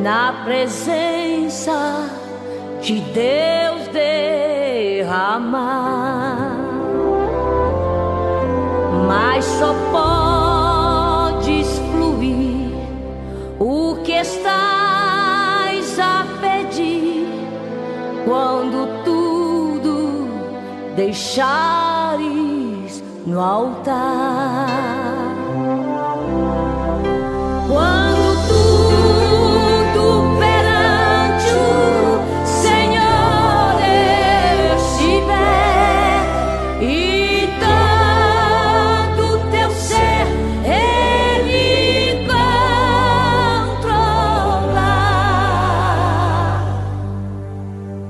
na presença de Deus derramar, mas só podes fluir o que estás a pedir quando tudo deixares no altar. Quando tudo perante o Senhor estiver e todo teu ser Ele controlar,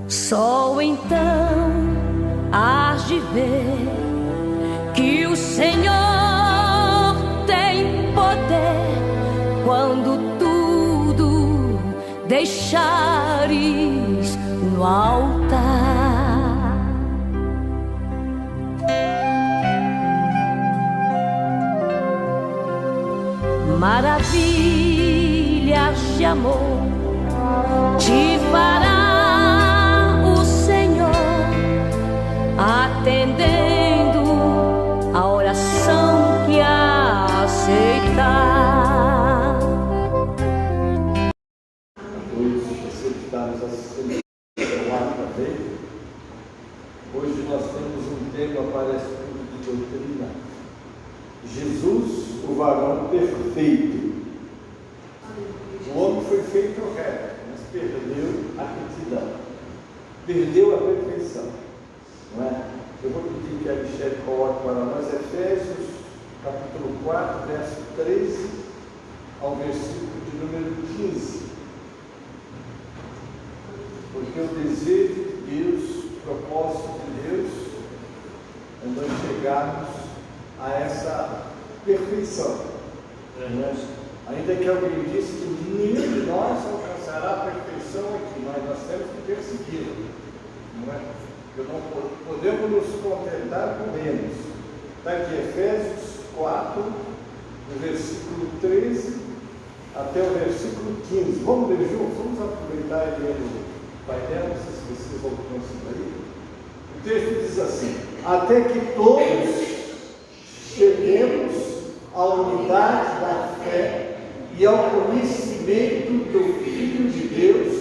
só então hás de ver que o Senhor tem poder quando tudo deixares no altar. Maravilhas de amor te fará o Senhor, atendendo a oração que aceitar. Hoje nós temos um tema para estudo de doutrina: Jesus, o varão perfeito. O homem foi feito reto, mas perdeu a retidão, perdeu a perfeição, não é? Eu vou pedir que a Michele coloque para nós Efésios capítulo 4, verso 13 ao versículo de número 15. Porque o desejo de Deus, o propósito de Deus é nós chegarmos a essa perfeição. Ainda que alguém disse que nenhum de nós alcançará a perfeição aqui, mas nós temos que persegui-la, não é? Porque não podemos nos contentar com menos. Está aqui Efésios 4, do versículo 13 até o versículo 15. Vamos ler juntos? Vamos aproveitar e ler o painel, não sei se vocês alcançam aí. O texto diz assim: até que todos cheguemos à unidade da fé e ao conhecimento do Filho de Deus,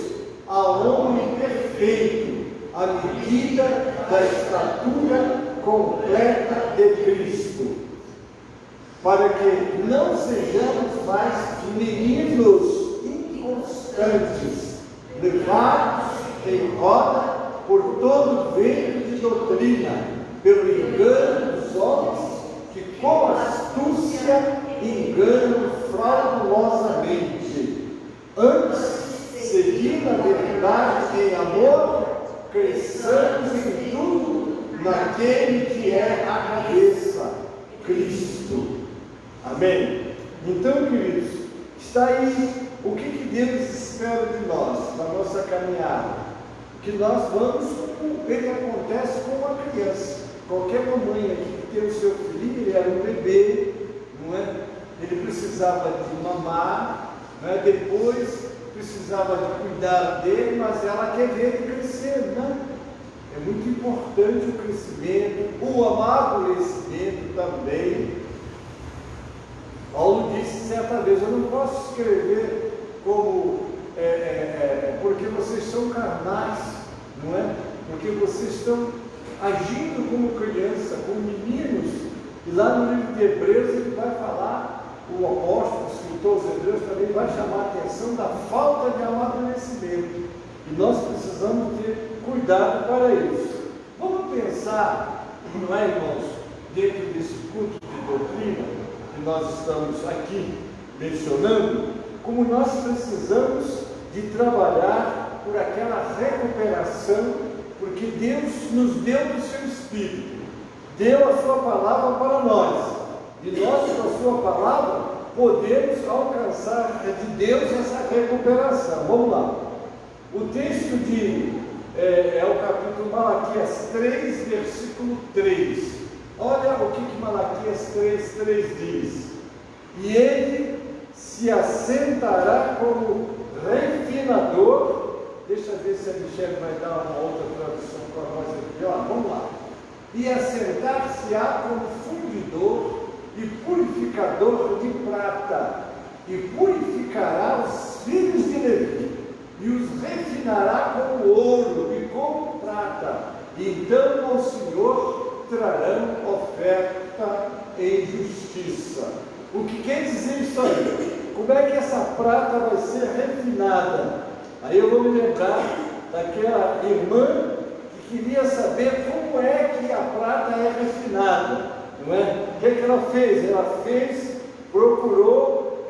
ao homem perfeito, à medida da estatura completa de Cristo, para que não sejamos mais meninos inconstantes, levados em roda por todo vento de doutrina, pelo engano dos homens que com astúcia enganam fraudulosamente. Antes, seguindo a verdade em amor, cresçamos em tudo naquele que é a cabeça, Cristo. Amém? Então, queridos, está aí o que Deus espera de nós, na nossa caminhada. Que nós vamos, como ele acontece com uma criança. Qualquer mamãe aqui que tem o seu filho, ele era um bebê, não é? Ele precisava de mamar, não é? Depois precisava de cuidar dele, mas ela quer ver ele crescer, né? É muito importante o crescimento, o amadurecimento também. Paulo disse certa vez: eu não posso escrever como porque vocês são carnais, não é? Porque vocês estão agindo como criança, como meninos. E lá no livro de Hebreus ele vai falar, o apóstolo, o escritor aos Hebreus também vai chamar a atenção da falta de amadurecimento. E nós precisamos ter cuidado para isso. Vamos pensar, não é, irmãos, dentro desse culto de doutrina que nós estamos aqui mencionando, como nós precisamos de trabalhar por aquela recuperação, porque Deus nos deu o seu Espírito, deu a sua palavra para nós, e nós, com a sua palavra, podemos alcançar de Deus essa recuperação. Vamos lá. O texto é o capítulo Malaquias 3, versículo 3. Olha o que Malaquias 3 diz: e ele se se assentará como refinador. Deixa eu ver se a Michelle vai dar uma outra tradução para nós aqui. Ó, vamos lá. E assentar-se-á como fundidor e purificador de prata, e purificará os filhos de Levi, e os refinará como ouro e como prata. Então ao Senhor trarão oferta em justiça. O que quer dizer isso aí? Como é que essa prata vai ser refinada? Aí eu vou me lembrar daquela irmã que queria saber como é que a prata é refinada, não é? O que é que ela fez? Ela procurou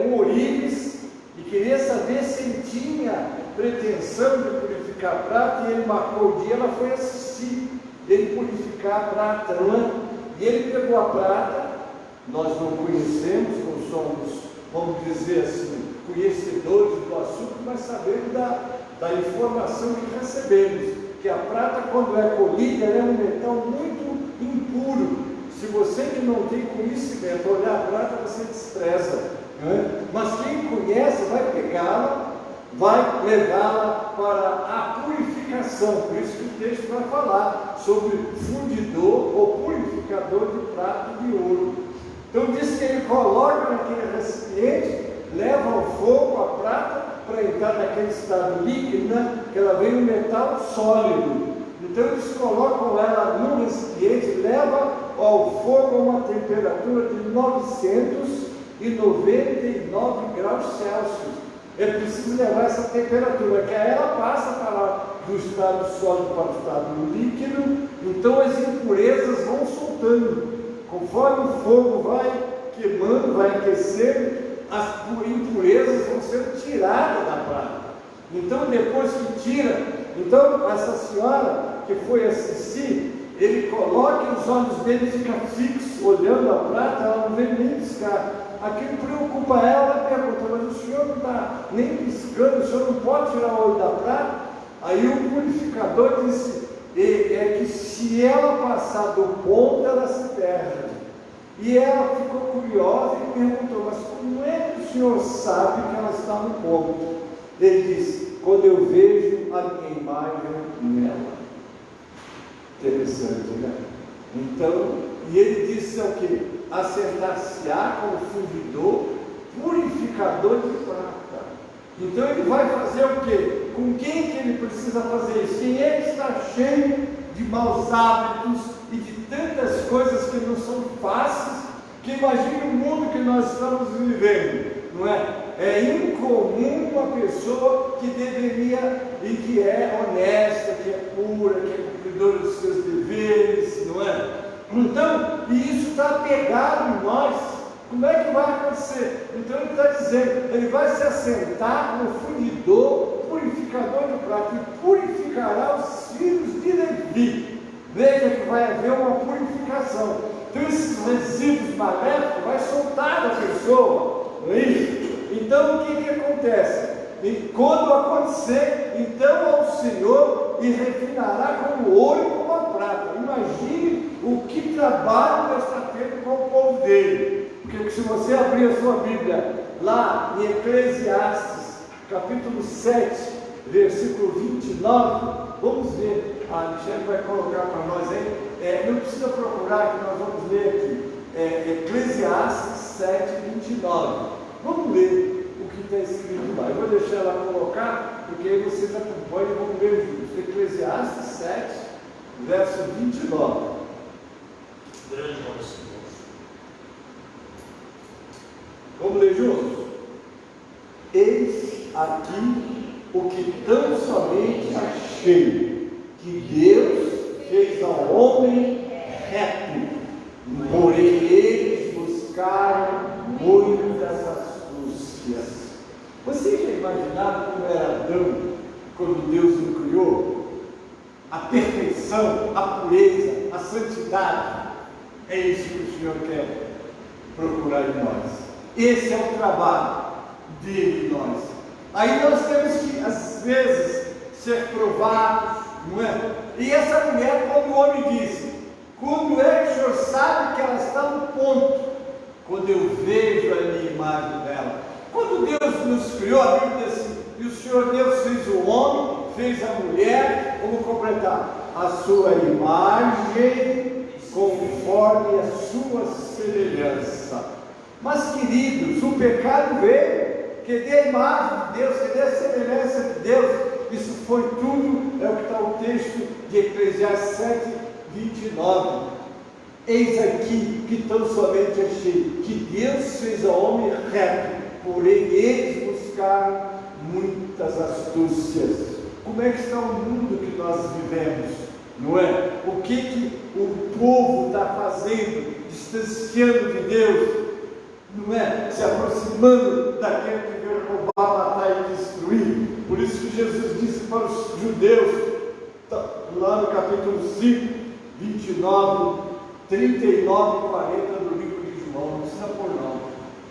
um ourives e queria saber se ele tinha pretensão de purificar a prata, e ele marcou o dia, ela foi assistir ele purificar a prata, não é? E ele pegou a prata. Nós não conhecemos, não somos, vamos dizer assim, conhecedores do assunto, mas sabemos da informação que recebemos, que a prata, quando é colhida, ela é um metal muito impuro. Se você que não tem conhecimento olhar a prata, você despreza, não é? Mas quem conhece vai pegá-la, vai levá-la para a purificação. Por isso que o texto vai falar sobre fundidor ou purificador de prata e de ouro. Então diz que ele coloca naquele recipiente, leva ao fogo a prata para entrar naquele estado líquido, né? Que ela vem um metal sólido. Então eles colocam ela no recipiente, leva ao fogo a uma temperatura de 999 graus Celsius. É preciso levar essa temperatura, que aí ela passa para do estado sólido para o estado líquido. Então as impurezas vão soltando. Conforme o fogo vai queimando, vai aquecendo, as impurezas vão sendo tiradas da prata. Então depois que tira, então essa senhora que foi assistir, ele coloca e os olhos dele ficam fixos, olhando a prata, ela não vê nem piscar. Aquilo preocupa ela, pergunta, mas o senhor não está nem piscando, o senhor não pode tirar o olho da prata? Aí o purificador disse, é que se ela passar do ponto, ela se perde. E ela ficou curiosa e perguntou, mas como é que o senhor sabe que ela está no ponto? Ele disse, quando eu vejo a minha imagem nela. Interessante, né? Então, e ele disse o quê? Assentar-se-á como fundidor, purificador de prata. Então ele vai fazer o quê? Com quem que ele precisa fazer isso? Quem é que está cheio de maus hábitos e de tantas coisas que não são fáceis, que imagine o mundo que nós estamos vivendo, não é? É incomum uma pessoa que deveria e que é honesta, que é pura, que é cumpridora dos seus deveres, não é? Então, e isso está pegado em nós. Como é que vai acontecer? Então ele está dizendo, ele vai se assentar como fundidor, purificador de prata, e purificará os filhos de Levi. Veja que vai haver uma purificação. Então esses resíduos maléficos vai soltar da pessoa, não é isso? Então o que acontece? E quando acontecer, então ao Senhor e refinará como ouro e como a prata. Imagine o que trabalho Deus está tendo com o povo dele. Porque se você abrir a sua Bíblia lá em Eclesiastes, capítulo 7, versículo 29, vamos ver. A Michelle vai colocar para nós aí. Não precisa procurar, que nós vamos ler aqui. Eclesiastes 7, 29. Vamos ler o que está escrito lá. Eu vou deixar ela colocar, porque aí vocês acompanham e vão ler juntos. Eclesiastes 7, verso 29. Grande nome, Senhor. Vamos ler juntos? Eis aqui o que tão somente achei, que Deus fez ao homem reto, porém eles buscaram muitas astúcias. Vocês já imaginaram como era Adão quando Deus o criou? A perfeição, a pureza, a santidade. É isso que o Senhor quer procurar em nós. Esse é o trabalho dele em nós. Aí nós temos que, às vezes, ser provados, não é? E essa mulher, como o homem disse, quando é que o Senhor sabe que ela está no ponto? Quando eu vejo a minha imagem dela. nos criou, a Bíblia diz assim, e o Senhor Deus fez o homem, fez a mulher, vamos completar, a sua imagem, conforme a sua semelhança. Mas queridos, o pecado veio, querer a imagem de Deus, querer a semelhança de Deus, isso foi tudo, é o que está o texto de Eclesiastes 7:29. Eis aqui que tão somente achei que Deus fez ao homem reto, porém eles buscaram muitas astúcias. Como é que está o mundo que nós vivemos? Não é? O que o povo está fazendo, distanciando de Deus? Não é? Se aproximando daquele que veio roubar, matar e destruir. Por isso que Jesus disse para os judeus, lá no capítulo 5, 29, 39 e 40 do livro de João, não precisa pôr não.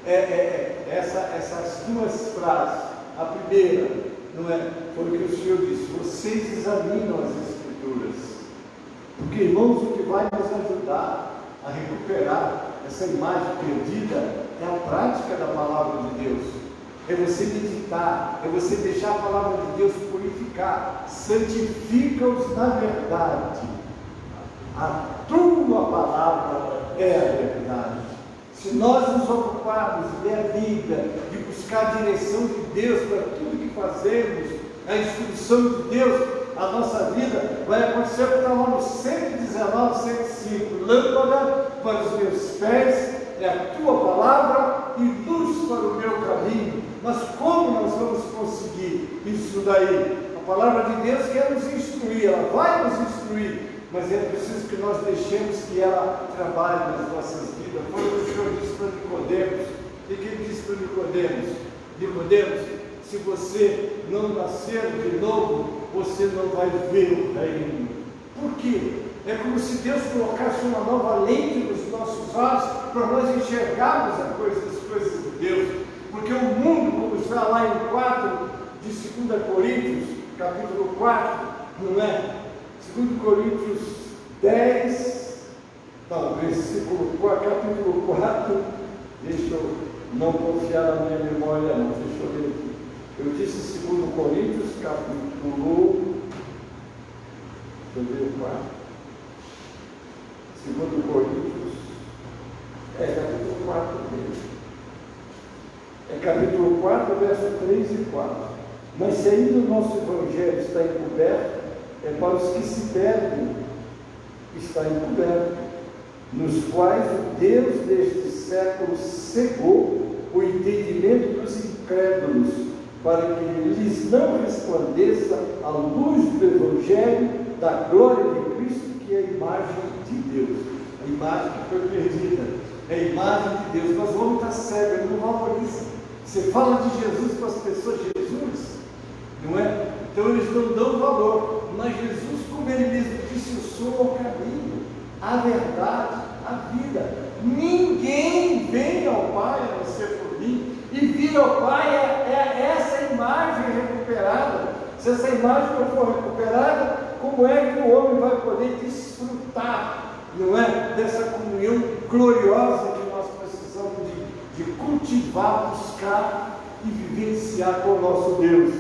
Essas duas frases. A primeira, não é? Foi o que o Senhor disse, vocês examinam as Escrituras, porque, irmãos, o que vai nos ajudar a recuperar essa imagem perdida é a prática da palavra de Deus, é você meditar, é você deixar a palavra de Deus purificar, santifica-os na verdade, a tua palavra é a verdade. Se nós nos ocuparmos de ler a Bíblia, de buscar a direção de Deus para tudo que fazemos, a instrução de Deus, a nossa vida vai acontecer o que está lá no 119, 105, lâmpada para os meus pés, é a tua palavra e luz para o meu caminho. Mas como nós vamos conseguir isso daí? A palavra de Deus quer nos instruir, ela vai nos instruir, mas é preciso que nós deixemos que ela trabalhe nas nossas vidas. Foi o que o Senhor disse para Nicodemos. O que ele disse para Nicodemos? Nicodemos, se você não nascer de novo, você não vai ver o reino. Por quê? É como se Deus colocasse uma nova lente nos nossos olhos para nós enxergarmos as coisas de Deus. Porque o mundo, como está lá em 4 de 2 Coríntios, capítulo 4, não é? 2 Coríntios 10, não, versículo 4, capítulo 4, deixa eu não confiar na minha memória, não, deixa eu ver aqui. Eu disse 2 Coríntios, capítulo, deixa eu ver o 4, 2 Coríntios, capítulo 4 mesmo. Capítulo 4, verso 3 e 4. Mas se ainda o nosso Evangelho está encoberto, é para os que se perdem, está encoberto, nos quais o Deus deste século cegou o entendimento dos incrédulos, para que lhes não resplandeça a luz do Evangelho da glória de Cristo, que é a imagem de Deus, a imagem que foi perdida, é a imagem de Deus. Nós vamos estar cegos, ele não valoriza. Você fala de Jesus para as pessoas, Jesus, não é? Então eles não dão valor, mas Jesus, como ele mesmo disse, eu sou o caminho, a verdade, a vida. Ninguém vem ao Pai a não ser por mim, e vir ao Pai é essa imagem recuperada. Se essa imagem não for recuperada, como é que o homem vai poder desfrutar, não é, dessa comunhão gloriosa que nós precisamos de cultivar, buscar e vivenciar com o nosso Deus?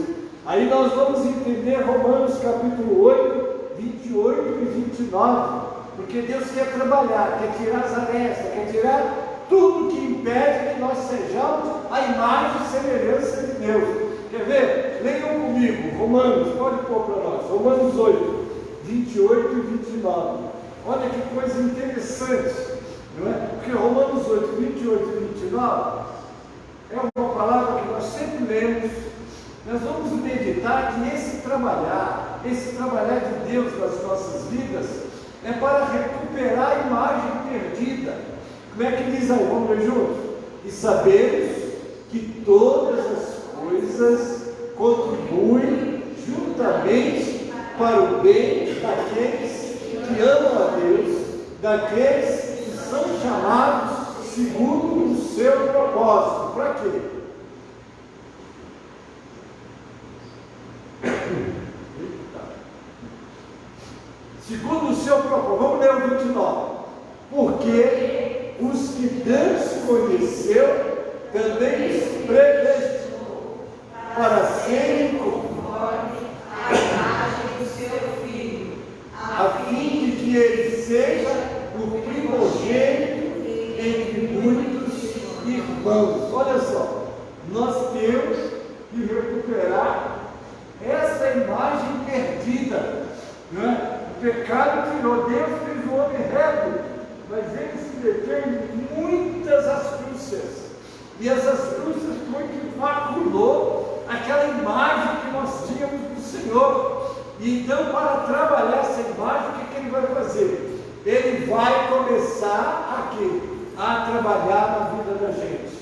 Aí nós vamos entender Romanos capítulo 8, 28 e 29, porque Deus quer trabalhar, quer tirar as arestas, quer tirar tudo que impede que nós sejamos a imagem e semelhança de Deus. Quer ver? Leiam comigo, Romanos, pode pôr para nós, Romanos 8, 28 e 29. Olha que coisa interessante, não é? Porque Romanos 8, 28 e 29 é uma palavra que nós sempre lemos. Nós vamos meditar que esse trabalhar de Deus nas nossas vidas é para recuperar a imagem perdida. Como é que diz aí? Vamos ler juntos? E sabemos que todas as coisas contribuem juntamente para o bem daqueles que amam a Deus, daqueles que são chamados segundo o seu propósito. Para quê? Segundo o seu propósito. Vamos ler o 29. Porque os que Deus conheceu, também os predestinou serem conforme a imagem do seu Filho, a fim de que ele seja o primogênito entre muitos irmãos. Olha só, nós temos que recuperar essa imagem perdida, não é? O pecado tirou, Deus fez o homem reto, mas ele se detém em muitas astúcias, e as astúcias foi que maculou aquela imagem que nós tínhamos do Senhor. E então, para trabalhar essa imagem, o que ele vai fazer? Ele vai começar aqui a trabalhar na vida da gente.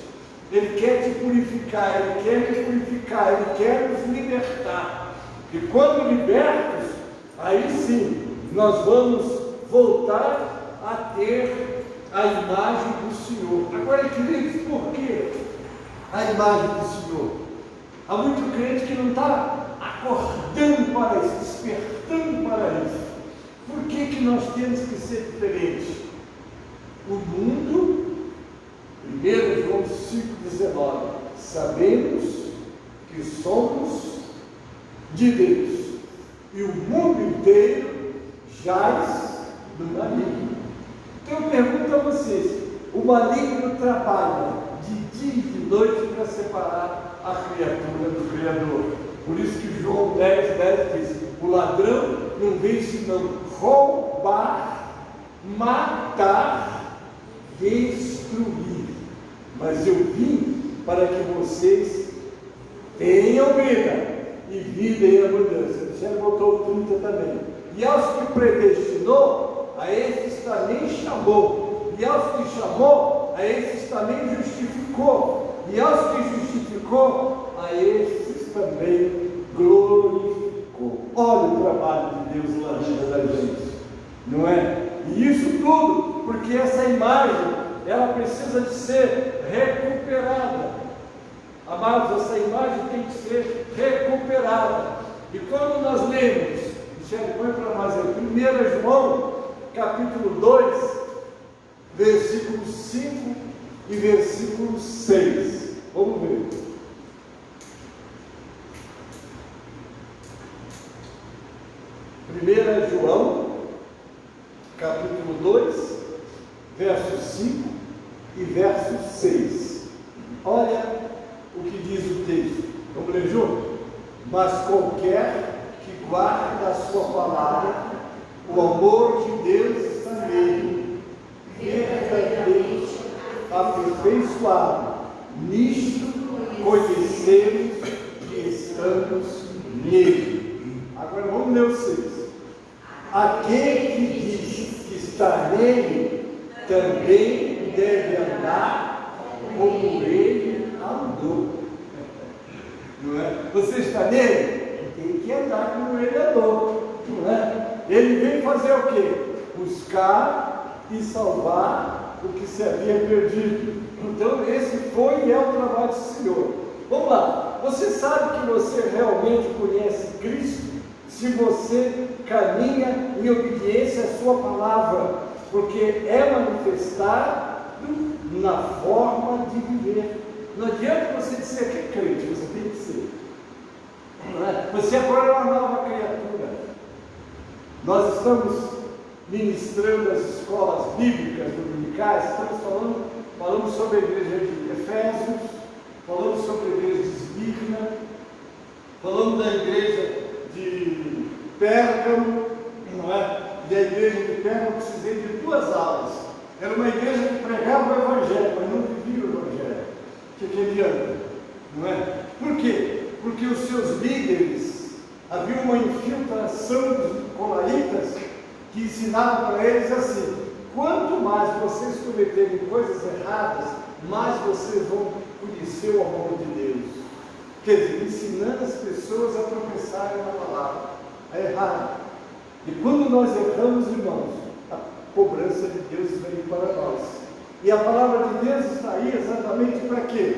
Ele quer te purificar, ele quer me purificar, ele quer nos libertar. E quando libertos, aí sim, nós vamos voltar a ter a imagem do Senhor. Agora, queridos, por que a imagem do Senhor? Há muito crente que não está acordando para isso, despertando para isso. Por que nós temos que ser diferentes? O mundo, 1 João 5,19, sabemos que somos de Deus, e o mundo inteiro jaz do maligno. Então eu pergunto a vocês, o maligno trabalha de dia e de noite para separar a criatura do Criador. Por isso que João 10,10 diz: o ladrão não vem senão roubar, matar, destruir. Mas eu vim para que vocês tenham vida, e vida em abundância. Já botou o 30 também. E aos que predestinou, a esses também chamou. E aos que chamou, a esses também justificou. E aos que justificou, a esses também glorificou. Olha o trabalho de Deus na vida da gente, não é? E isso tudo porque essa imagem, ela precisa de ser recuperada. Amados, essa imagem tem que ser recuperada. E quando nós lemos, Michele, põe para nós aí, 1 João, capítulo 2, versículo 5 e versículo 6. Vamos ver. João, capítulo 2, verso 5 e verso 6. Olha o que diz o texto. Vamos ler junto? Mas qualquer que guarda a sua palavra, o amor de Deus está nele, verdadeiramente aperfeiçoado. Nisto conhecemos que estamos nele. Agora vamos ler o 6. Aquele que diz que está nele, também deve andar como ele andou. Não é? Você está nele? Tem que andar como ele andou. Não é? Ele veio fazer o quê? Buscar e salvar o que se havia perdido. Então esse foi e é o trabalho do Senhor. Vamos lá. Você sabe que você realmente conhece Cristo se você caminha em obediência à sua palavra, porque é manifestado na forma de viver. Não adianta você dizer que é crente, você tem que ser. Não é? Você agora é uma nova criatura. Nós estamos ministrando as escolas bíblicas dominicais, estamos falando sobre a igreja de Efésios, falamos sobre a igreja de Esmirna, falamos da igreja de Pérgamo, não é? Da igreja de Pérgamo eu precisei de 2 aulas. Era uma igreja que pregava o Evangelho, mas não vivia o Evangelho. Que adianta, não é? Por quê? Porque os seus líderes, havia uma infiltração dos colaitas que ensinavam para eles assim: quanto mais vocês cometerem coisas erradas, mais vocês vão conhecer o amor de Deus. Quer dizer, ensinando as pessoas a tropeçarem na palavra, a errar. E quando nós erramos, irmãos, a cobrança de Deus vem para nós. E a palavra de Deus está aí exatamente para quê?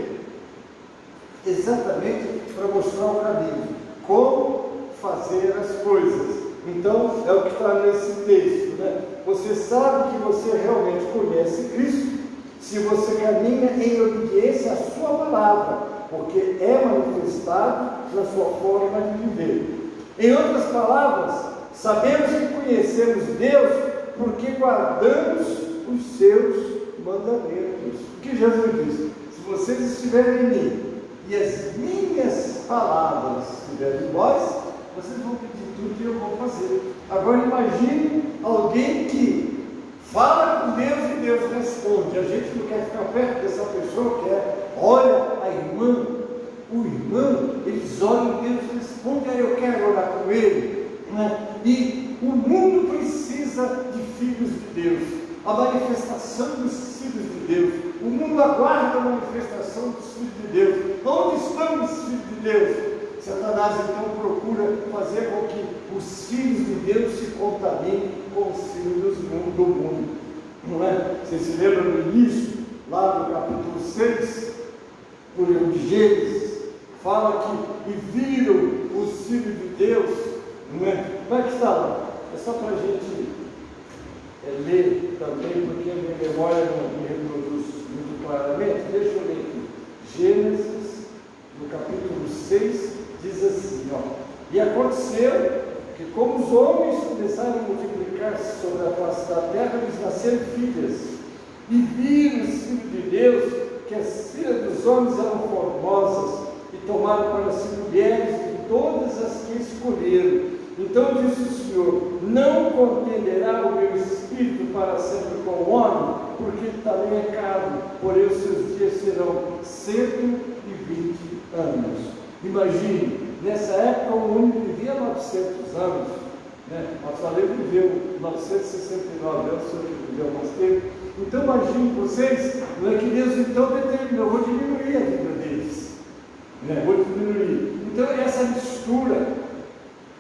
Exatamente para mostrar o caminho, como fazer as coisas. Então, é o que está nesse texto, né? Você sabe que você realmente conhece Cristo se você caminha em obediência à sua palavra. porque é manifestado na sua forma de viver. Em outras palavras, sabemos que conhecemos Deus porque guardamos os seus mandamentos. O que Jesus disse? Se vocês estiverem em mim e as minhas palavras estiverem em vós, vocês vão pedir tudo que eu vou fazer. Agora imagine alguém que fala com Deus e Deus responde. A gente não quer ficar perto dessa pessoa, olha a irmã, o irmão, eles olham e Deus responde, aí eu quero orar com ele. Né? E o mundo precisa de filhos de Deus, a manifestação dos filhos de Deus. O mundo aguarda a manifestação dos filhos de Deus. Onde estão os filhos de Deus? Satanás então procura fazer com que os filhos de Deus se contaminem com os filhos do mundo. Não é? Vocês se lembram no início, lá no capítulo 6, por Gênesis, fala que e viram os filhos de Deus, não é? Como é que está lá? É só para a gente ler também, porque a minha memória não me reproduz muito claramente. Deixa eu ler aqui. Gênesis, no capítulo 6, diz assim, ó: e aconteceu que como os homens começaram a multiplicar-se sobre a face da terra, lhes nasceram filhas, e viram os filhos de Deus, que as filhas dos homens eram formosas, e tomaram para si mulheres de todas as que escolheram. Então disse o Senhor: não contenderá o meu espírito para sempre com o homem, porque ele também é carne, porém os seus dias serão 120 anos. Imagine, nessa época o homem vivia 900 anos, né? Matusalém viveu 969 anos, o Senhor viveu mais tempo. Então imagine vocês, não é que Deus então determinou, vou diminuir a vida deles, né? Vou diminuir. Então essa mistura,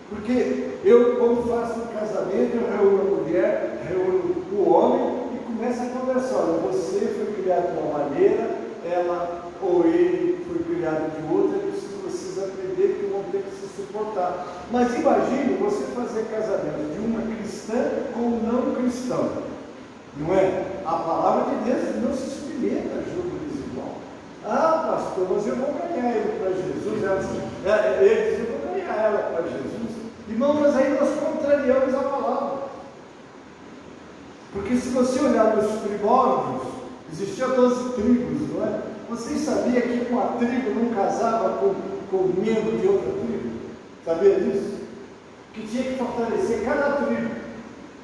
porque eu, quando faço um casamento, eu reúno a mulher, reúno o homem e começo a conversar. Olha, você foi criado de uma maneira, ela ou ele foi criado de outra, e você precisa aprender que vão ter que se suportar. Mas imagine você fazer casamento de uma cristã com um não cristão, não é? A palavra de Deus não se experimenta jogo desigual. Ah, pastor, mas eu vou ganhar ele para Jesus. Ele diz: eu vou ganhar ela para Jesus. Irmão, mas aí nós contrariamos a palavra. Porque se você olhar nos primórdios, existiam 12 tribos, não é? Vocês sabiam que uma tribo não casava com um membro de outra tribo? Sabia disso? Que tinha que fortalecer cada tribo.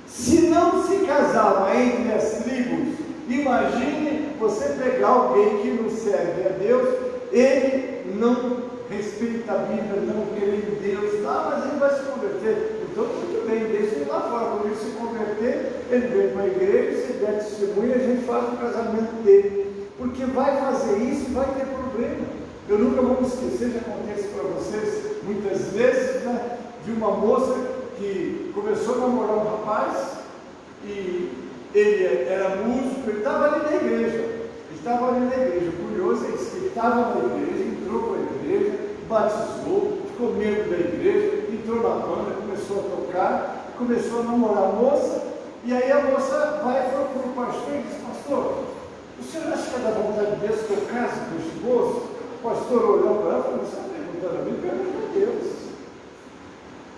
Se não se casava entre as tribos, imagine você pegar alguém que não serve a Deus, ele não respeita a Bíblia, não crê em Deus, mas ele vai se converter. Então, muito bem, deixa ele lá fora. Quando ele se converter, ele vem para a igreja, se der testemunha, a gente faz o casamento dele. Porque vai fazer isso e vai ter problema. Eu nunca vou me esquecer, já contei isso para vocês muitas vezes, né, de uma moça que começou a namorar um rapaz e ele era músico, ele estava ali na igreja. Curioso, ele disse que estava na igreja, entrou para a igreja, batizou, ficou membro da igreja, entrou na banda, começou a tocar, começou a namorar a moça, e aí a moça vai para o pastor e diz: pastor, o senhor acha que é da vontade de Deus que eu case com este moço? O pastor olhou para ela e falou: você está perguntando a mim? Pergunta a Deus.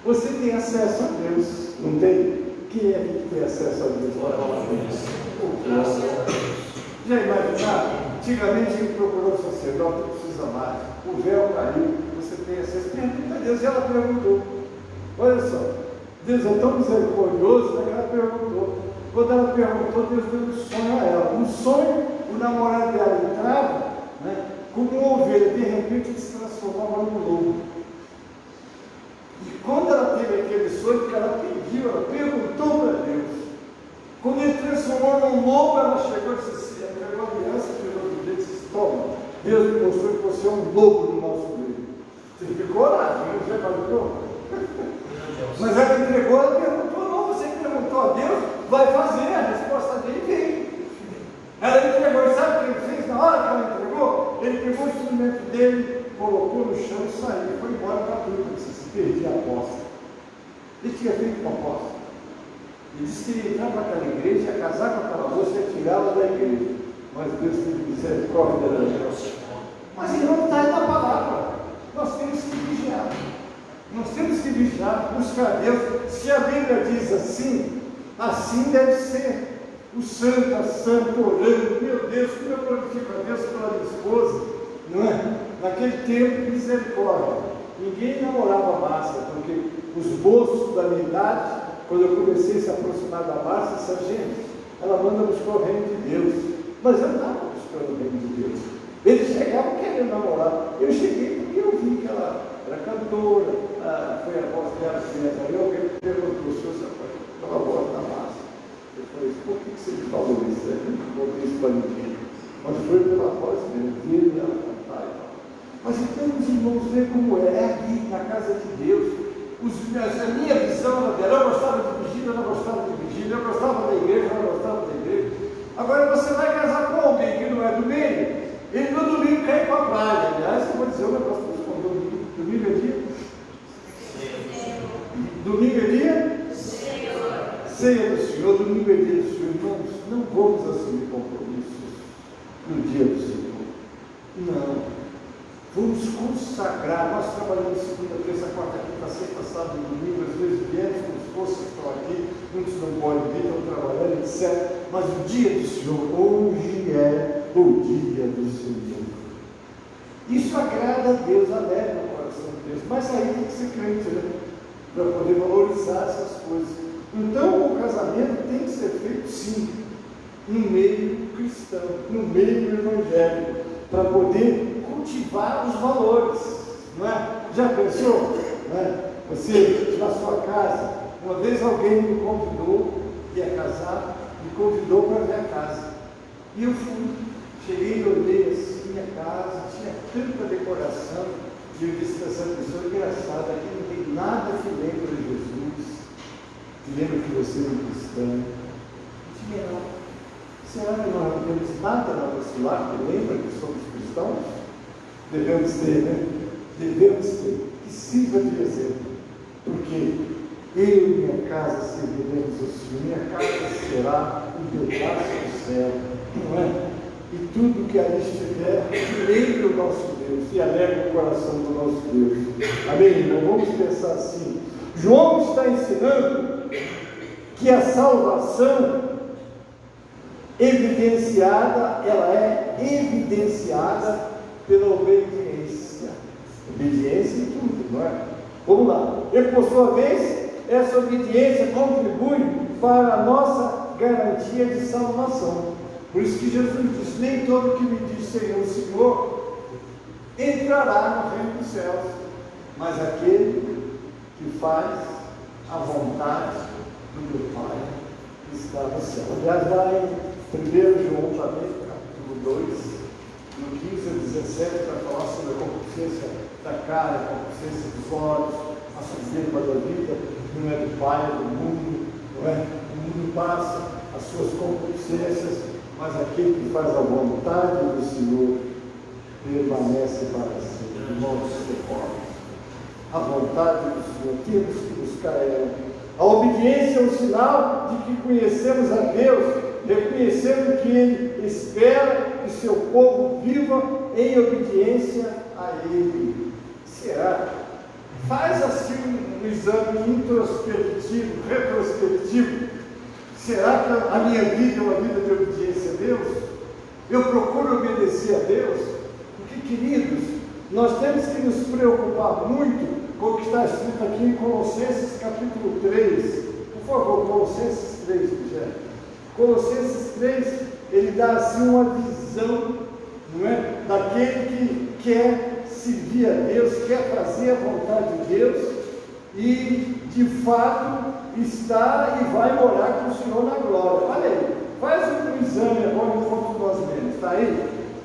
Você tem acesso a Deus, não tem? Quem é que tem acesso a Deus? Já imaginaram? Antigamente a gente procurou o sacerdote, não precisa mais. O véu caiu, você tem acesso. Pergunta a Deus. E ela perguntou. Olha só, Deus é tão misericordioso, né, que ela perguntou. Quando ela perguntou, Deus deu um sonho a ela. No sonho, o namorado dela entrava, né, como uma ovelha, de repente ele se transformava num lobo. E quando ela teve aquele sonho que ela pediu, ela perguntou para Deus. Quando ele transformou num lobo, ela chegou e disse assim, ela pegou a aliança, pegou do dedo e disse: toma, Deus me mostrou que você é um lobo no nosso meio. Você ficou lá, você imaginou? Mas ela entregou, ela perguntou: não, você perguntou a Deus, vai fazer, a resposta dele veio. Ela entregou, e sabe o que ele fez na hora que ela entregou? Ele pegou o instrumento dele, colocou no chão e saiu, foi embora para tudo, porque se perdia a aposta. Ele tinha feito uma aposta. Ele disse que ele entrava naquela igreja, ia casar com aquela moça e tirá-la da igreja. Mas Deus teve misericórdia dela. Mas ele não está na Nós temos que vigiar, buscar Deus. Se a Bíblia diz assim, assim deve ser. O santo, a santa, orando, meu Deus, como eu glorifico a Deus pela minha esposa, não é? Naquele tempo, misericórdia. Ninguém namorava a Márcia, porque os moços da minha idade, quando eu comecei a se aproximar da Márcia, essa gente, ela manda buscar o reino de Deus. Mas eu não estava buscando o reino de Deus. Eles chegavam querendo namorar. Eu cheguei porque eu vi que ela era cantora, foi a voz dela, aí alguém me perguntou, o senhor se apaixonou pela voz da Márcia? Eu falei, por que você me falou isso? Eu não contei isso para ninguém. Mas foi pela voz dele, vi ela cantar e tal. Mas então os irmãos veem como é aqui na casa de Deus. A minha visão era dela, eu gostava de vigília, eu não gostava de vigília, eu gostava da igreja, eu não gostava da igreja. Agora você vai casar com alguém que não é do meio, ele no domingo quer ir para a praia. Aliás, eu vou dizer um negócio para você, domingo. Domingo é dia? Domingo é dia? Ceia do Senhor, domingo é dia do Senhor. Irmãos, não vamos assumir compromissos no dia do Senhor. Não. Vamos consagrar. Nós trabalhamos segunda, terça, quarta, quinta, sexta, sábado e domingo. Às vezes viemos com as forças que estão aqui. Muitos não podem vir, estão trabalhando, etc. Mas o dia do Senhor, hoje é o dia do Senhor. Isso agrada a Deus, alegra o coração de Deus. Mas aí tem que ser crente, né? Para poder valorizar essas coisas. Então o casamento tem que ser feito sim, no meio cristão, no meio evangélico, para poder cultivar os valores, não é? Já pensou? Não é? Você, na sua casa, uma vez alguém me convidou, ia casar, me convidou para ver a casa. E eu fui, cheguei e olhei assim a casa, tinha tanta decoração, e eu disse para essa pessoa, engraçada, aqui não tem nada que lembre Jesus. Me lembra que você é um cristão. Tinha não. Será que nós não temos nada na nossa lar que lembra que somos cristãos? Devemos ter, né? Devemos ter. Que sirva de exemplo. Porque eu e minha casa serviremos ao Senhor. Minha casa será um pedaço do céu. Não é? E tudo que ali estiver, lembre o nosso Deus e alegre o coração do nosso Deus. Amém, irmão? Vamos pensar assim. João está ensinando que a salvação evidenciada, ela é evidenciada pela obediência. Obediência em tudo, não é? Vamos lá. E por sua vez, essa obediência contribui para a nossa garantia de salvação. Por isso que Jesus diz, nem todo que me diz Senhor, Senhor, entrará no reino dos céus, mas aquele que faz a vontade do meu Pai que está no céu. Aliás, lá em 1 João também, capítulo 2, no 15 a 17, para falar sobre a concupiscência da carne, a concupiscência dos olhos, a soberba da vida, não é do Pai, é do mundo, não é? O mundo passa, as suas concupiscências, mas aquele que faz a vontade do Senhor permanece para sempre. Irmãos, a vontade do Senhor, temos que buscar ela. A obediência é um sinal de que conhecemos a Deus, reconhecendo que Ele espera que seu povo viva em obediência a Ele. Será? Faz assim um exame introspectivo, retrospectivo. Será que a minha vida é uma vida de obediência a Deus? Eu procuro obedecer a Deus? Porque, queridos, nós temos que nos preocupar muito com o que está escrito aqui em Colossenses capítulo 3. Por favor, Colossenses 3, Guilherme. Colossenses 3, ele dá assim uma visão, não é? Daquele que quer servir a Deus, quer fazer a vontade de Deus e, de fato, está e vai morar com o Senhor na glória. Olha aí, faz um exame agora enquanto nós lemos, está aí?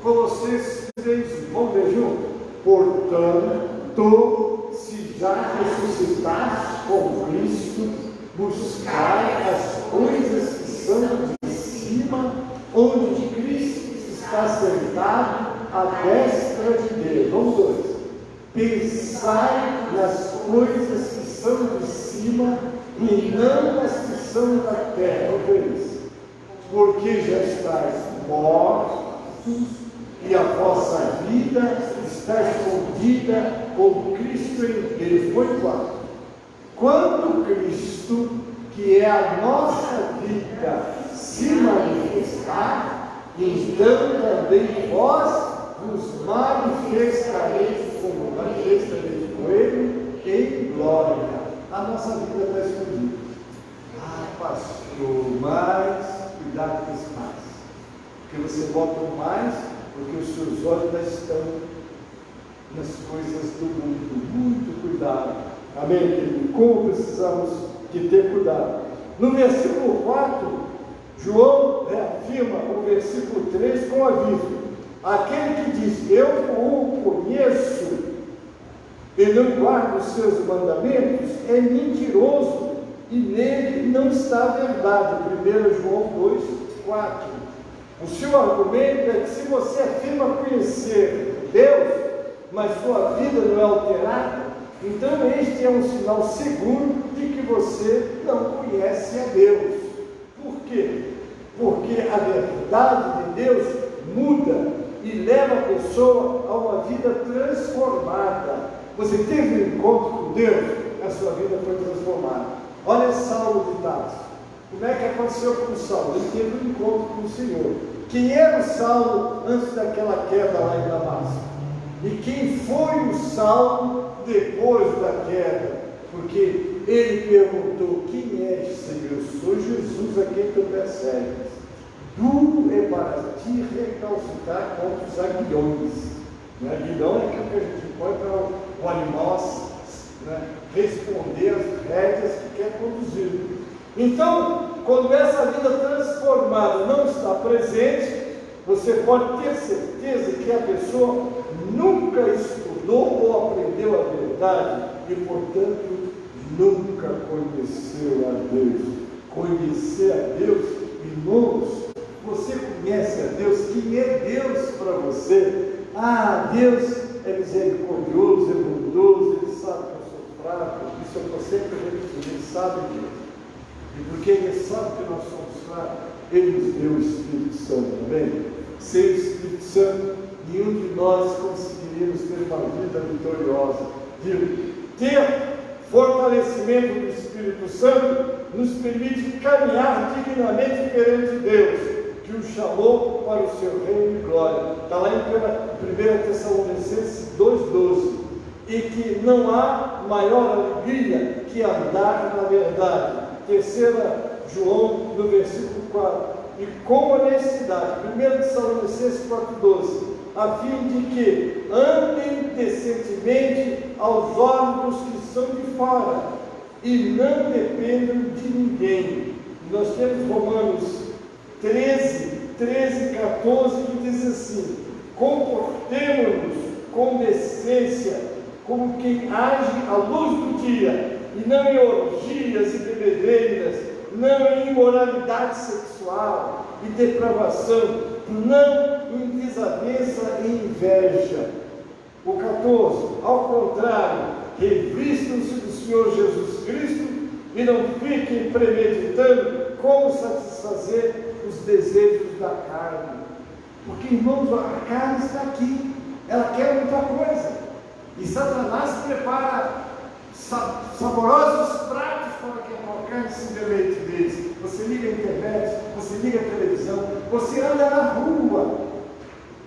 Colossenses 3, vamos ver junto? Portanto, se já ressuscitaste com Cristo, buscai as coisas que são de cima, onde Cristo está sentado à destra de Deus. Vamos dois. Pensai nas coisas que são de cima e não nas que são da terra. Porque já estáis mortos e a vossa vida está escondida com Cristo em Deus. Muito claro. Quando Cristo, que é a nossa vida, se manifestar, então também vós vos manifestareis com Ele em glória. A nossa vida está escondida. Pastor, mas cuidado com esse mais. Porque você bota o mais, porque os seus olhos já estão nas coisas do mundo. Muito cuidado. Amém, querido? Como precisamos de ter cuidado. No versículo 4, João reafirma o versículo 3 com aviso. Aquele que diz, eu o conheço, e não guarda os seus mandamentos, é mentiroso, e nele não está a verdade. 1 João 2, 4. O seu argumento é que se você afirma conhecer Deus, mas sua vida não é alterada, então este é um sinal seguro de que você não conhece a Deus. Por quê? Porque a verdade de Deus muda e leva a pessoa a uma vida transformada. Você teve um encontro com Deus, a sua vida foi transformada. Olha Saulo de Tarso. Como é que aconteceu com Saulo? Ele teve um encontro com o Senhor. Quem era o Saulo antes daquela queda lá em Damasco? E quem foi o Saulo depois da queda? Porque ele perguntou, quem és, Senhor? Eu sou Jesus a quem tu persegues. Duro é para ti recalcitrar contra os aguilhões. Aguilhão é aquilo que a gente põe para o animal responder às rédeas que quer conduzir. Então, quando essa vida transformada não está presente, você pode ter certeza que a pessoa nunca estudou ou aprendeu a verdade e, portanto, nunca conheceu a Deus. Conhecer a Deus, irmãos, você conhece a Deus? Quem é Deus para você? Deus é misericordioso, é bondoso, Ele sabe que eu sou fraco, isso eu estou sempre repetindo, Ele sabe disso. E porque Ele sabe que nós somos fracos, Ele nos deu o Espírito Santo, amém? Sem o Espírito Santo, nenhum de nós conseguiríamos ter uma vida vitoriosa. Ter fortalecimento do Espírito Santo nos permite caminhar dignamente perante Deus, que o chamou para o seu reino e glória. Está lá em 1 Tessalonicenses 2,12. E que não há maior alegria que andar na verdade. 3 João, no versículo 4. E com honestidade, 1 Tessalonicenses 4,12. A fim de que andem decentemente aos olhos dos que são de fora e não dependam de ninguém. Nós temos Romanos 13, 14, que diz assim: comportemos-nos com decência, como quem age à luz do dia, e não em orgias e bebedeiras, não em imoralidade sexual e depravação, não em desavença e inveja. O 14, ao contrário, revistam-se do Senhor Jesus Cristo e não fiquem premeditando como satisfazer os desejos da carne. Porque, irmãos, a carne está aqui, ela quer muita coisa, e Satanás prepara saborosos pratos para que a carne se deleite deles. Você liga a internet, você liga a televisão, você anda na rua,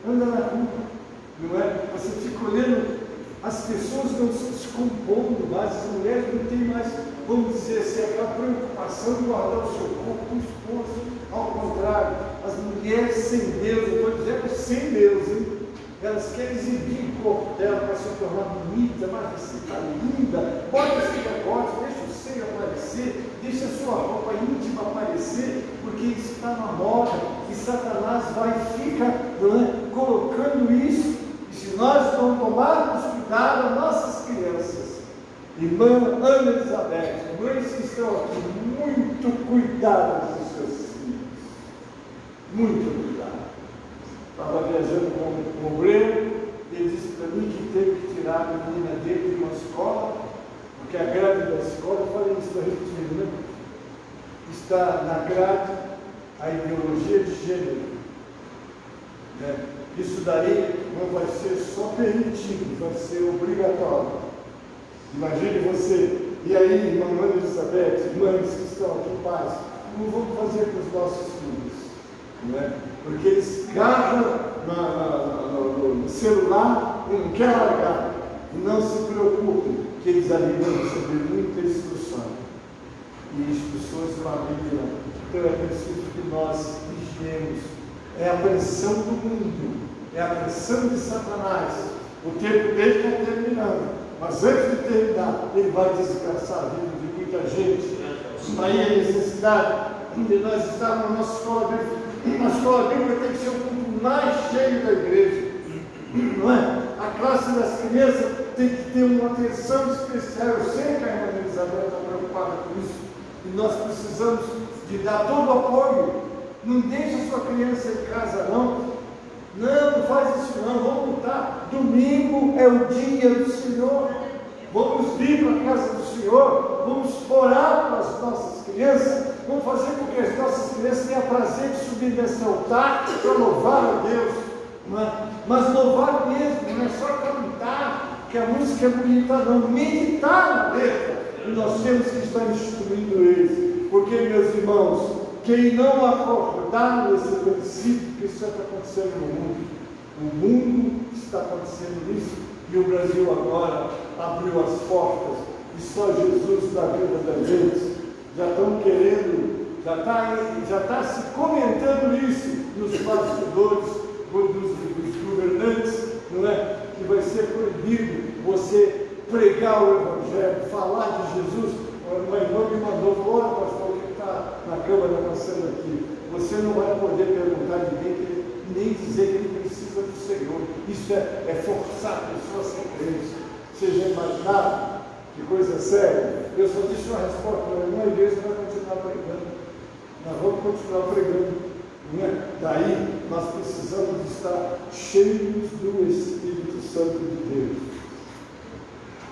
não é? Você fica olhando, as pessoas não estão se compondo mais, as mulheres não têm mais, vamos dizer assim, aquela preocupação de guardar o seu corpo com o esposo. Ao contrário, as mulheres sem Deus, eu estou dizendo sem Deus, hein? Elas querem exibir o corpo dela para se tornar bonita, mas você está linda, bota esse decote, deixa o seio aparecer, deixa a sua roupa íntima aparecer, porque isso está na moda, e Satanás vai ficar colocando isso. E se nós não tomarmos cuidado, nossas crianças, irmã Ana Elizabeth, mães que estão aqui, muito cuidado dos seus filhos, muito cuidado. Estava viajando com o Breno, ele disse para mim que teve que tirar a menina dele de uma escola, porque a grade da escola, eu falei isso para repetir, né? Está na grade a ideologia de gênero, né? Isso daí não vai ser só permitido, vai ser obrigatório. Imagine você, e aí, irmã Elizabeth, mães que estão aqui, pais, como vamos fazer com os nossos filhos? Não é? Porque eles agarram no celular e não querem largar. E não se preocupem, que eles ali vão receber muita instrução. E instruções de uma Bíblia. Então é preciso que nós vigiemos. É a pressão do mundo, é a pressão de Satanás. O tempo dele está terminando. Mas antes de terminar, ele vai desgraçar a vida de muita gente. Aí a necessidade de nós estarmos na nossa escola bíblica. A escola bíblica tem que ser o culto mais cheio da igreja. Não é? A classe das crianças tem que ter uma atenção especial. Eu sei que a irmã Elizabeth está preocupada com isso. E nós precisamos de dar todo o apoio. Não deixe a sua criança em casa, não. Não faz isso não, vamos lutar. Domingo é o dia do Senhor. Vamos vir para a casa do Senhor, vamos orar para as nossas crianças, vamos fazer com que as nossas crianças tenham prazer de subir nesse altar para louvar a Deus. Mas louvar mesmo, não é só cantar, que a música é bonita, não, meditar na letra. E nós temos que estar instruindo eles, porque, meus irmãos, quem não acordar nesse princípio que isso está acontecendo no mundo está acontecendo isso, e o Brasil agora abriu as portas, e só Jesus na vida da gente. Já estão querendo, já está se comentando isso nos bastidores dos governantes, não é? Que vai ser proibido você pregar o Evangelho, falar de Jesus. Uma irmã me mandou, olha, pastor, o que está na Câmara passando aqui? Você não vai poder perguntar a ninguém, nem dizer que ele precisa do Senhor. Isso é forçar a pessoa a ser crente. Você já imaginaram? Que coisa séria. Eu só disse uma resposta para a igreja vai continuar pregando. Nós vamos continuar pregando. Daí nós precisamos estar cheios do Espírito Santo de Deus.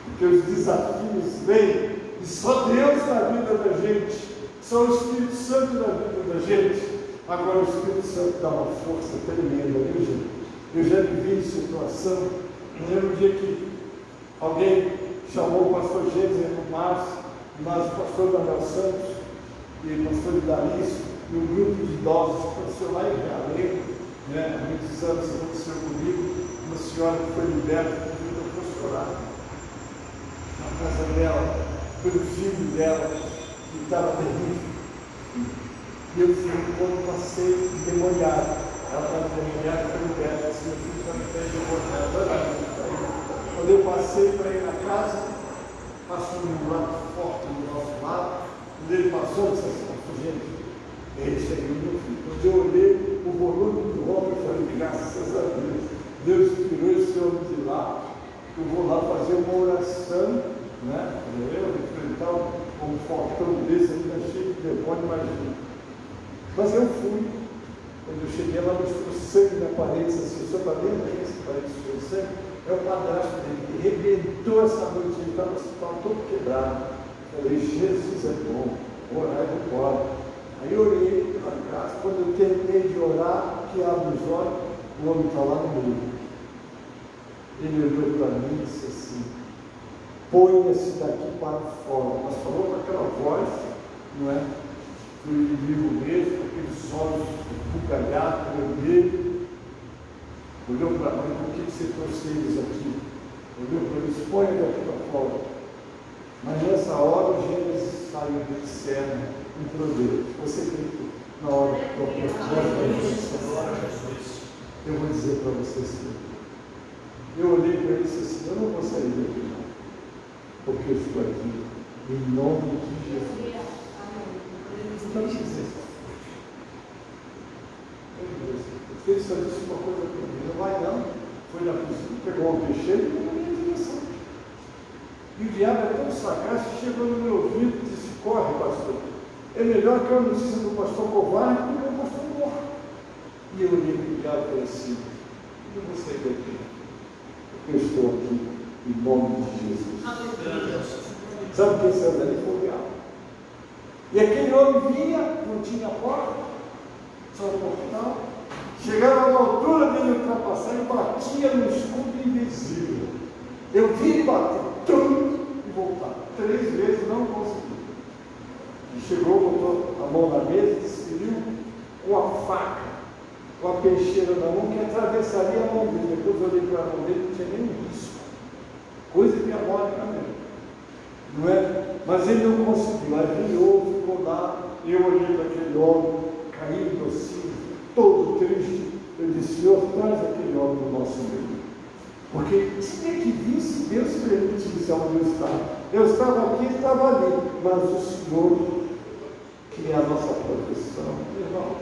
Porque os desafios vêm, e só Deus na vida da gente, só o Espírito Santo na vida da gente. Agora o Espírito Santo dá uma força tremenda, viu, gente? Eu já vivi em situação, eu lembro um dia que alguém chamou o pastor Gênesis no Márcio, mas o pastor Daniel Santos e o pastor Darício, e um grupo de idosos que aconteceu lá em Realengo, há muitos anos aconteceu comigo, uma senhora que foi liberta, que eu fosse orar na casa dela, pelo filho dela, que estava terrível. E eu fui, quando passei, demoniado. Ela estava demoniada, foi liberta, assim, eu fui para o pé demoniado. Quando eu passei para ir na casa, passou um lado forte do nosso lado, quando ele passou, eu disse assim, gente, esse aí é o meu filho. Quando eu olhei o volume do homem, eu falei, graças a Deus, Deus tirou esse homem de lá. Eu vou lá fazer uma oração, né? Eu enfrentar um fortão desse, ainda cheio de demônio, imagina. Mas eu fui. Quando eu cheguei lá, mostrou sangue na parede, assim, o senhor está vendo aí essa parede de sangue? É o padrasto dele, que rebentou essa noite, ele estava no hospital todo quebrado. Eu falei, Jesus é bom, orar é embora. Aí eu orei pela casa, quando eu terminei de orar, que abro os olhos, o homem está lá no meio. Ele olhou para mim e disse assim, ponha-se daqui para fora. Mas falou com aquela voz, não é? Do inimigo mesmo, aqueles olhos bugalhados, vermelhos. Olhou para mim, por que você trouxe eles aqui? Olhou para mim, ponha daqui para fora. Mas nessa hora o Gênesis saiu do cerne, entrou dele. Você tem que, na hora que eu vou dizer para você assim. Eu olhei para ele e disse assim, eu não vou sair daqui não, porque eu estou aqui em nome de Jesus. Então, ele só disse uma coisa para mim, não vai não, foi na cozinha, pegou um peixeiro e pegou a minha direção. E o diabo é tão sagaz que chegou no meu ouvido e disse, corre pastor, é melhor que eu anuncie do pastor covarde do que o pastor morra. E eu olhei para o diabo e falei assim, eu vou sair daqui, porque eu estou aqui em nome de Jesus. Sabe o que esse ali foi o diabo? E aquele homem vinha, não tinha porta, só o portal, Chegava na altura dele ultrapassar e batia no escudo invisível. Eu vi ele bater, e voltar. 3 vezes não consegui. E chegou, botou a mão na mesa e desferiu com a faca, com a peixeira na mão, que atravessaria a mão dele. Depois eu olhei para a mão dele, não tinha nenhum risco. Coisa diabólica mesmo. Não é? Mas ele não conseguiu. Aí virou, ficou lá. Eu olhei para aquele homem, caído assim, todo triste. Eu disse: Senhor, traz aquele homem do nosso meio. Porque tinha que vir se Deus permitisse onde eu estava. Eu estava aqui, estava ali. Mas o Senhor, que é a nossa proteção, irmão,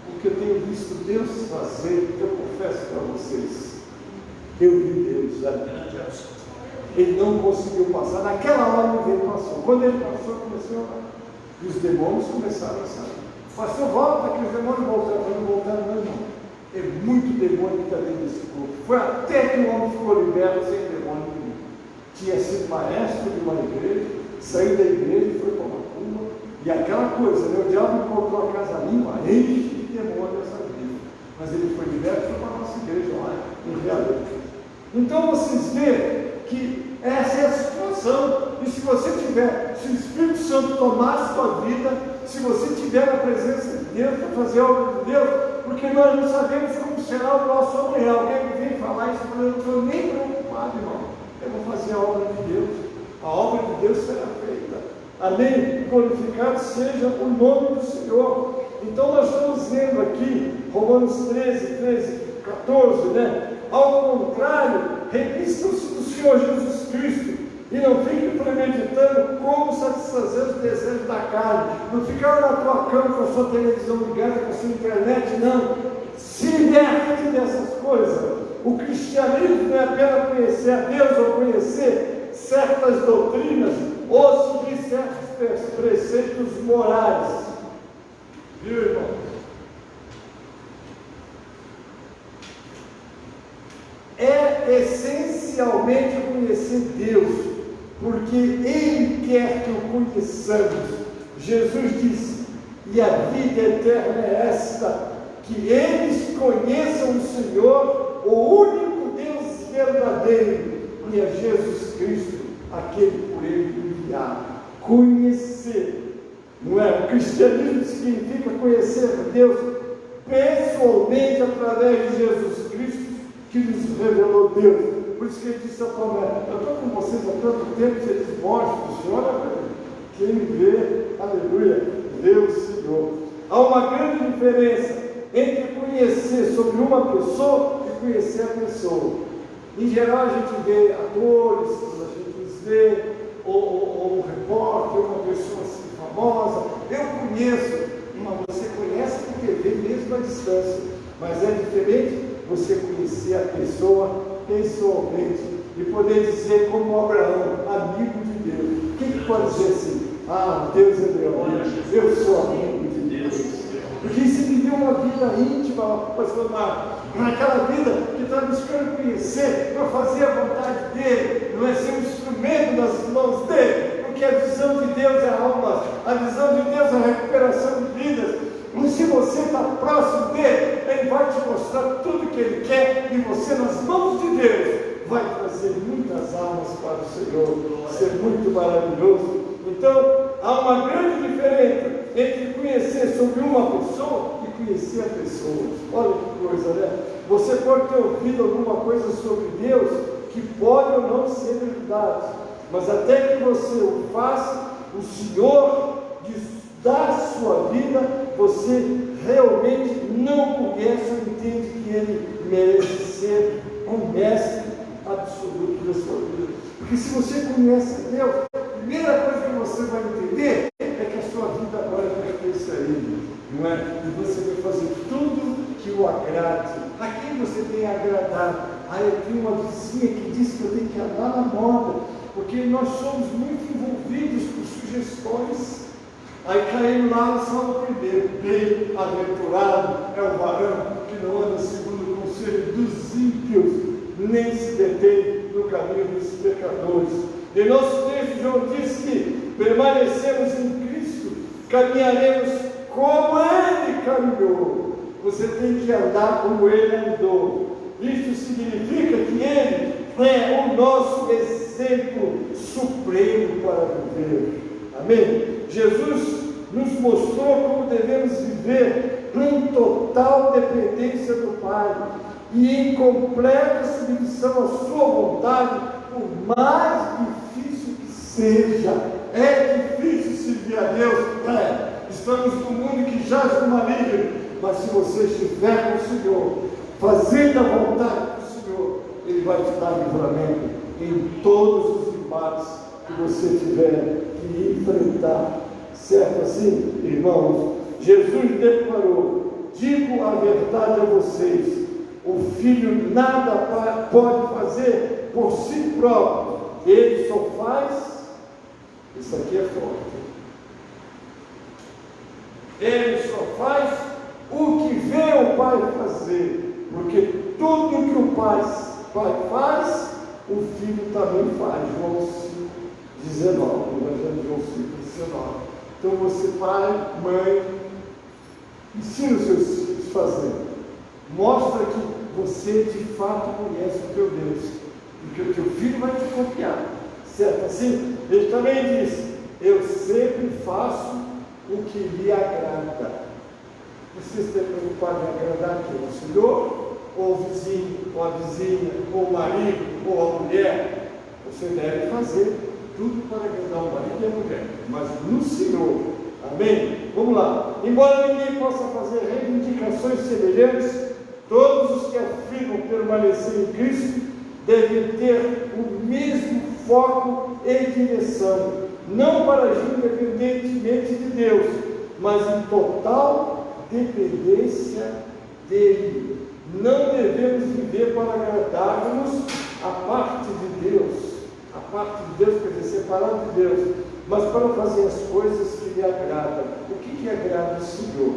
o que eu tenho visto Deus fazer, eu confesso para vocês, eu vi Deus ali. Ele não conseguiu passar. Naquela hora ele passou. Quando ele passou, começou a orar. E os demônios começaram a sair. Pastor, volta, que os demônios voltaram. Não voltaram, não, irmão. É muito demônio que está dentro desse corpo. Foi até que o homem ficou liberto sem demônio nenhum. Tinha sido maestro de uma igreja, saiu da igreja e foi para uma cumba. E aquela coisa, né? O diabo encontrou a casa limpa, enche de demônio essa vida. Mas ele foi liberto e foi para a nossa igreja lá em Realengo. Então vocês veem que essa é a situação. E se você tiver, se o Espírito Santo tomar a sua vida, se você tiver a presença de Deus para fazer a obra de Deus, porque nós não sabemos como será o nosso amanhã. Alguém vem falar isso, eu não estou nem preocupado, irmão. Eu vou fazer a obra de Deus. A obra de Deus será feita. Amém? Glorificado seja o nome do Senhor. Então nós estamos vendo aqui, Romanos 13, 14, né? Ao contrário, revistam-se do Senhor Jesus Cristo e não fiquem premeditando como satisfazer os desejos da carne. Não ficar na tua cama com a sua televisão ligada, com a sua internet, não. Se liberte dessas coisas. O cristianismo não é apenas conhecer a Deus ou conhecer certas doutrinas ou seguir certos preceitos morais. Viu, irmão? É essencialmente conhecer Deus, porque Ele quer que o conheçamos. Jesus disse: e a vida eterna é esta, que eles conheçam o Senhor, o único Deus verdadeiro, e é Jesus Cristo, aquele por Ele enviado. Conhecer, não é? O cristianismo significa conhecer Deus pessoalmente através de Jesus Cristo, que nos revelou Deus. Por isso que ele disse a Tomé: eu estou com vocês há tanto tempo, vocês mostram o Senhor, olha, quem me vê, aleluia, vê o Senhor. Há uma grande diferença entre conhecer sobre uma pessoa e conhecer a pessoa. Em geral a gente vê atores, a gente vê ou um repórter, uma pessoa assim famosa. Eu conheço, mas você conhece porque vê mesmo à distância, mas é diferente você conhecer a pessoa pessoalmente e poder dizer como Abraão, amigo de Deus. Quem pode dizer assim? Ah, Deus é meu amigo, eu sou amigo de Deus. Porque se viveu uma vida íntima, pastor Marcos, naquela vida que está buscando conhecer, para fazer a vontade dele, não é ser um instrumento nas mãos dele, porque a visão de Deus é alma, a visão de Deus é a recuperação de vidas. Mas se você está próximo dele, ele vai te mostrar tudo que ele quer, e você, nas mãos de Deus, vai trazer muitas almas para o Senhor. Isso é muito maravilhoso. Então, há uma grande diferença entre conhecer sobre uma pessoa e conhecer a pessoa. Olha que coisa, né? Você pode ter ouvido alguma coisa sobre Deus que pode ou não ser verdade, mas até que você o faça, o Senhor da sua vida, você realmente não conhece ou entende que Ele merece ser um mestre absoluto da sua vida. Porque se você conhece Deus, a primeira coisa que você vai entender é que a sua vida agora pertence a Ele, não é? E você vai fazer tudo que o agrade. A quem você tem agradado? Ah, eu tenho uma vizinha que disse que eu tenho que andar na moda, porque nós somos muito envolvidos por sugestões. Aí caímos lá no Salmo 1, bem-aventurado é o varão que não anda segundo o conselho dos ímpios, nem se detém no caminho dos pecadores. Em nosso texto, João diz que permanecemos em Cristo, caminharemos como Ele caminhou. você tem que andar como Ele andou. Isso significa que Ele é o nosso exemplo supremo para viver. Amém? Jesus nos mostrou como devemos viver em total dependência do Pai e em completa submissão à sua vontade, por mais difícil que seja. É difícil servir a Deus? Estamos num mundo que jaz no maligno, mas se você estiver com o Senhor, fazendo a vontade do Senhor, Ele vai te dar livramento em todos os embates que você tiver que enfrentar. Certo assim, irmãos? Jesus declarou: digo a verdade a vocês, o Filho nada pode fazer por si próprio, Ele só faz, isso aqui é forte, Ele só faz o que vê o Pai fazer, porque tudo que o Pai faz, o Filho também faz. João 5,19, o Evangelho de João 5,19. Então você, pai, mãe, ensina os seus filhos a fazer. Mostra que você de fato conhece o teu Deus, porque o teu filho vai te copiar. Certo assim? Ele também diz: eu sempre faço o que lhe agrada. Você está preocupado em agradar quem? O Senhor, ou o vizinho, ou a vizinha, ou o marido, ou a mulher? Você deve fazer tudo para agradar o marido e a mulher, mas no Senhor. Amém? Vamos lá. Embora ninguém possa fazer reivindicações semelhantes, todos os que afirmam permanecer em Cristo devem ter o mesmo foco e direção, não para agir independentemente de Deus, mas em total dependência dele. Não devemos viver para agradar-nos à parte de Deus. A parte de Deus, quer dizer, separado de Deus, mas para fazer as coisas que lhe agradam. O que agrada o Senhor?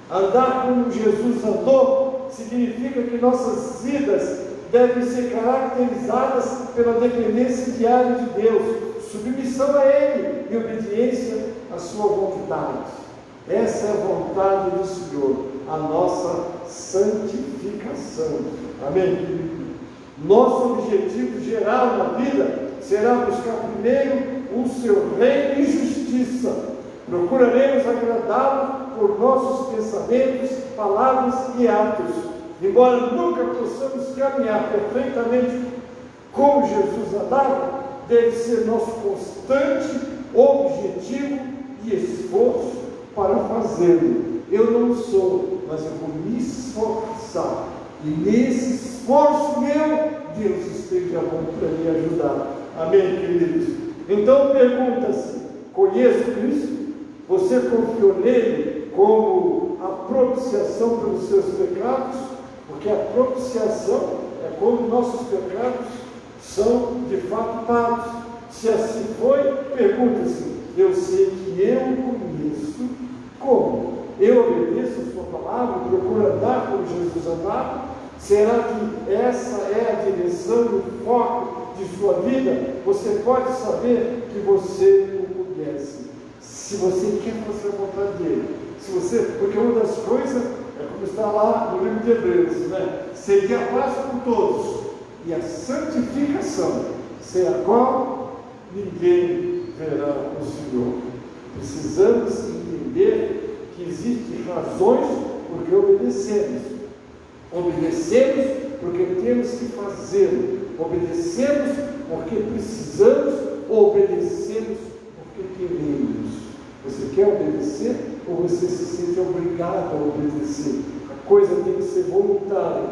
Andar como Jesus andou significa que nossas vidas devem ser caracterizadas pela dependência diária de Deus, submissão a Ele e obediência à sua vontade. Essa é a vontade do Senhor, a nossa santificação. Amém? Nosso objetivo geral na vida será buscar primeiro o seu reino e justiça. Procuraremos agradá-lo por nossos pensamentos, palavras e atos. Embora nunca possamos caminhar perfeitamente como Jesus andava, deve ser nosso constante objetivo e esforço para fazê-lo. Eu não sou, mas eu vou me esforçar. E nesse esforço meu, Deus esteja bom para me ajudar. Amém, queridos? Então pergunta-se: conheço Cristo? Você confiou nele como a propiciação pelos seus pecados? Porque a propiciação é quando nossos pecados são de fato pagos. Se assim foi, pergunta-se: eu sei que eu conheço como? Eu obedeço a sua palavra, procuro andar como Jesus andava? Será que essa é a direção e o foco de sua vida? Você pode saber que você o conhece, se você quer fazer a vontade dele. Porque uma das coisas é como está lá no livro de Hebreus, né? Seguir a paz com todos e a santificação, sem a qual ninguém verá o Senhor. Precisamos entender que existem razões por que obedecemos. Obedecemos porque temos que fazê-lo. Obedecemos porque precisamos, ou obedecemos porque queremos. Você quer obedecer ou você se sente obrigado a obedecer? A coisa tem que ser voluntária.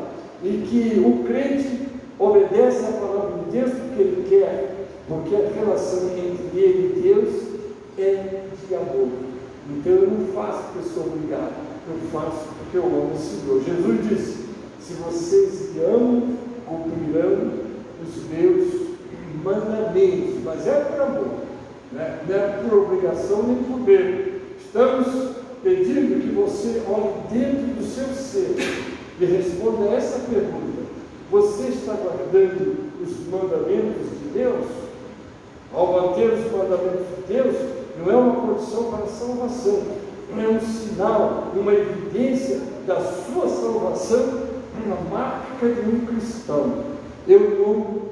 E que o crente obedece a palavra de Deus porque ele quer, porque a relação entre ele e Deus é de amor. Então eu não faço porque sou obrigado, eu faço porque eu amo o Senhor. Jesus disse: se vocês me amam, cumprirão os meus mandamentos. Mas é por amor, né? Não é por obrigação nem por medo. Estamos pedindo que você olhe dentro do seu ser e responda a essa pergunta: você está guardando os mandamentos de Deus? Ao manter os mandamentos de Deus, não é uma condição para a salvação, não é um sinal uma evidência da sua salvação na marca de um cristão. Eu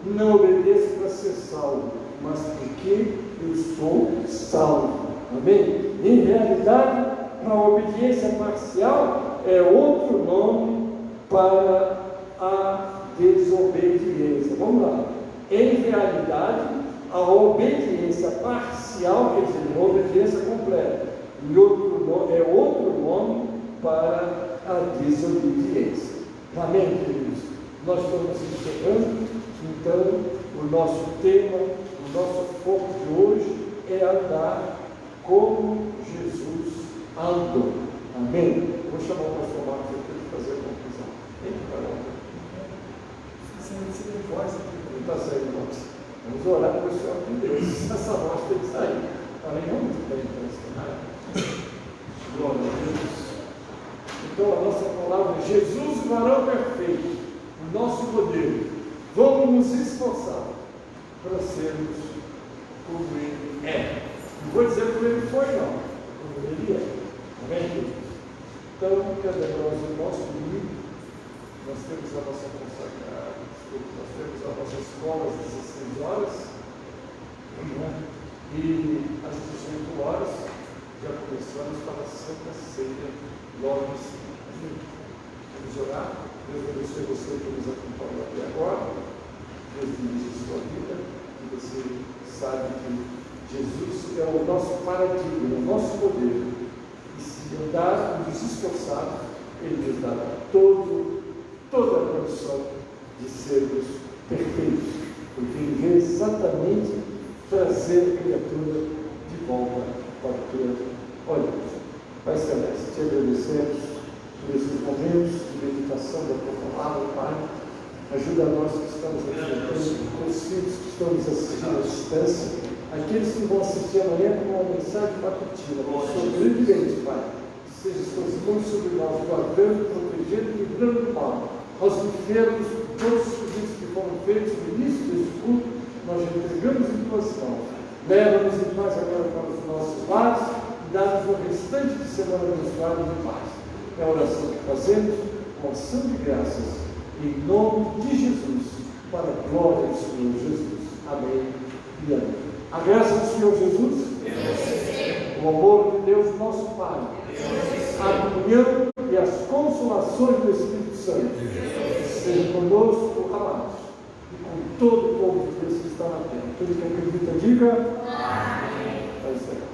não obedeço para ser salvo, mas porque eu sou salvo. Amém? Em realidade, a obediência parcial é outro nome para a desobediência. Vamos lá. Em realidade, a obediência parcial, quer dizer, uma obediência completa, é outro nome para a desobediência. Amém, queridos? Nós estamos encerrando, então, o nosso tema, o nosso foco de hoje é andar como Jesus andou. Amém? Vou chamar o pastor Marcos aqui para fazer a conclusão. Vem para lá. Você tem voz aqui, não está saindo voz. Vamos orar para o Senhor de Deus. Essa voz tem que sair. Amém? Vamos bem, então. Glória a Deus. Então, a nossa palavra é Jesus, varão perfeito, o nosso modelo. Vamos nos esforçar para sermos como Ele é. Não vou dizer como Ele foi, não. Como Ele é. Amém, queridos? Então, cada nós, o nosso domingo, nós temos a nossa consagrada, nós temos a nossa escola às 16 horas, e às 18 horas já começamos para a Santa Ceia, logo em seguida. Vamos orar. Deus abençoe você que nos acompanha até agora. Deus dirige a sua vida, e você sabe que Jesus é o nosso paradigma, o nosso poder. E se andarmos esforçados, Ele nos dará toda a condição de sermos perfeitos, porque Ele veio exatamente trazer a criatura de volta para a tua. Olha, Pai Celeste, te agradecemos por esses momentos de meditação da tua palavra, Pai. Ajuda nós que estamos aqui, os filhos que estão nos assistindo à distância, aqueles que vão assistir amanhã com uma mensagem matutina, grandemente, Pai. Seja as tuas mãos sobre nós, guardando, protegendo e livrando do mal. Aos enfermos, todos os pedidos que foram feitos no início deste culto, nós já entregamos em tuas mãos. Leva-nos em paz agora para os nossos lares e dá-nos o restante de semana abençoada de paz. É a oração que fazemos com ação de graças, em nome de Jesus, para a glória do Senhor Jesus. Amém e amém. A graça do Senhor Jesus, o amor de Deus, nosso Pai, a comunhão e as consolações do Espírito Santo, sejam conosco, amados, e com todo o povo de Deus que está na terra. Todo que acredita, diga amém.